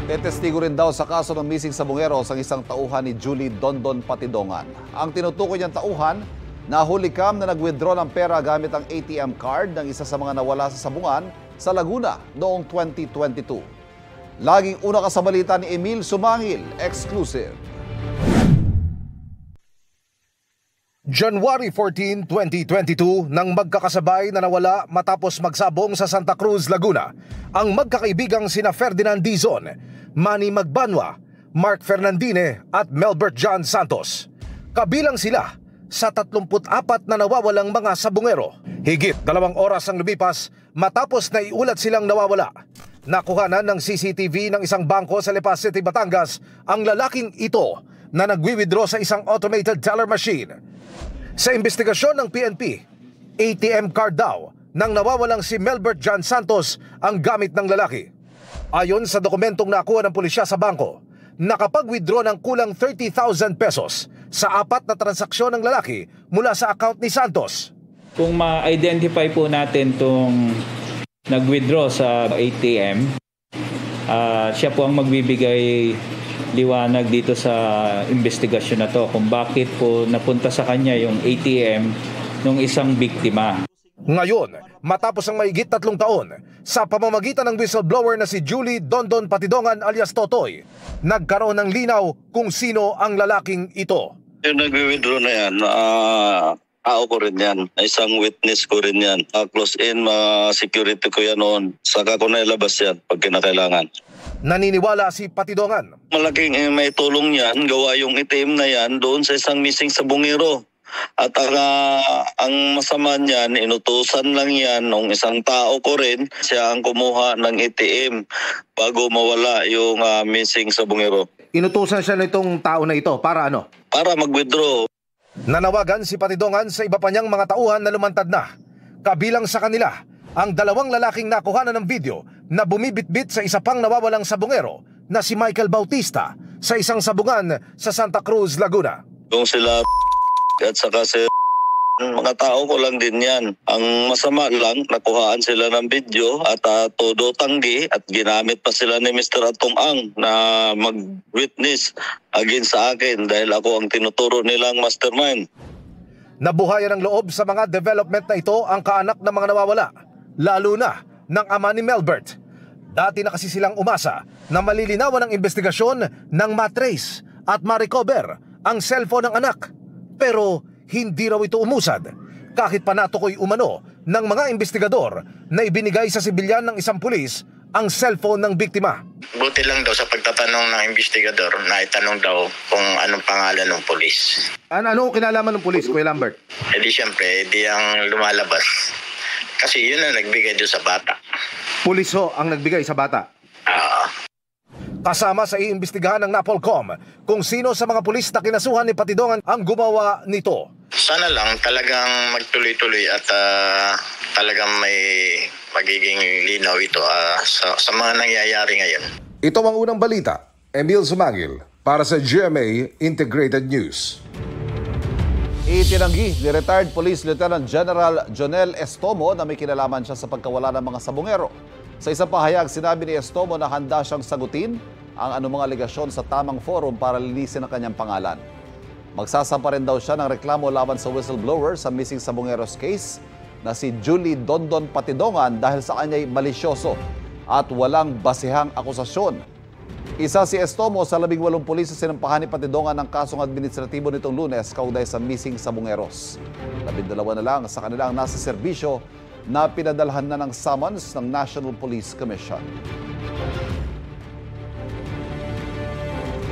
Tetestigo rin daw sa kaso ng missing sabungeros ang isang tauhan ni Julie Dondon Patidongan. Ang tinutukoy niyang tauhan, nahulikam na nag-withdraw ng pera gamit ang ATM card ng isa sa mga nawala sa sabungan sa Laguna noong 2022. Laging una ka sa balita ni Emil Sumangil, exclusive. January 14, 2022 nang magkakasabay na nawala matapos magsabong sa Santa Cruz, Laguna ang magkakaibigang sina Ferdinand Dizon, Manny Magbanwa, Mark Fernandine at Melbert John Santos. Kabilang sila sa 34 na nawawalang mga sabungero. Higit 2 oras ang lumipas matapos na iulat silang nawawala. Nakuhanan ng CCTV ng isang bangko sa Lipa City, Batangas ang lalaking ito na nagwi-withdraw sa isang automated teller machine. Sa investigasyon ng PNP, ATM card daw nang nawawalang si Melbert John Santos ang gamit ng lalaki. Ayon sa dokumentong nakuha ng pulisya sa bangko, nakapag-withdraw ng kulang 30,000 pesos sa 4 na transaksyon ng lalaki mula sa account ni Santos. Kung ma-identify po natin itong nag-withdraw sa ATM, siya po ang magbibigay liwanag dito sa investigasyon na to kung bakit po napunta sa kanya yung ATM ng isang biktima. Ngayon, matapos ang mahigit 3 taon, sa pamamagitan ng whistleblower na si Julie Dondon Patidongan alias Totoy, nagkaroon ng linaw kung sino ang lalaking ito. Yung nag-withdraw na yan, tao ko rin yan. Isang witness ko rin yan. Close in, security ko yan noon. Saka ko na ilabas yan pag kinakailangan. Naniniwala si Patidongan. Malaking may tulong yan, gawa yung ATM na yan doon sa isang missing sabungero. At ang masama niyan, inutusan lang yan ng isang tao ko rin. Siya ang kumuha ng ATM bago mawala yung missing sabungero. Inutusan siya nitong tao na ito para ano? Para mag-withdraw. Nanawagan si Patidongan sa iba pa niyang mga tauhan na lumantad na. Kabilang sa kanila, ang 2 lalaking nakuhanan ng video na bumibitbit sa isa pang nawawalang sabungero na si Michael Bautista sa isang sabungan sa Santa Cruz, Laguna. Yung sila at saka si mga tao ko lang din yan. Ang masama lang, nakuhaan sila ng video at todo tanggi at ginamit pa sila ni Mr. Atong Ang na mag-witness against sa akin dahil ako ang tinuturo nilang mastermind. Nabuhayan ng loob sa mga development na ito ang kaanak ng mga nawawala, lalo na ng ama ni Melbert. Dati na kasi silang umasa na malilinawan ang investigasyon ng matrace at ma-recover ang cellphone ng anak. Pero hindi raw ito umusad kahit pa natukoy umano ng mga investigador na ibinigay sa sibilyan ng isang pulis ang cellphone ng biktima. Buti lang daw sa pagtatanong ng investigador na itanong daw kung anong pangalan ng pulis. Ano kinalaman ng pulis, Kuya Lambert? E di syempre, di ang lumalabas. Kasi yun ang nagbigay doon sa bata. Pulis ho ang nagbigay sa bata? Kasama sa iimbestigahan ng NAPOLCOM kung sino sa mga pulis na kinasuhan ni Patidongan ang gumawa nito. Sana lang talagang magtuloy-tuloy at talagang may magiging linaw ito sa mga nangyayari ngayon. Ito ang unang balita. Emil Sumangil para sa GMA Integrated News. Itinanggi ni retired Police Lieutenant General Jonel Estomo na may kinalaman siya sa pagkawala ng mga sabungero. Sa isang pahayag, sinabi ni Estomo na handa siyang sagutin ang anumang aligasyon sa tamang forum para linisin ang kanyang pangalan. Magsasampa rin daw siya ng reklamo laban sa whistleblower sa missing sabungeros case na si Julie Dondon Patidongan dahil sa kanya'y malisyoso at walang basihang akusasyon. Isa si Estomo sa 18 pulis na sinampahan ni Patidongan ng kasong administratibo nitong Lunes kaugnay sa missing sabungeros. 12 na lang sa kanilang nasa serbisyo na pinadalhan na ng summons ng National Police Commission.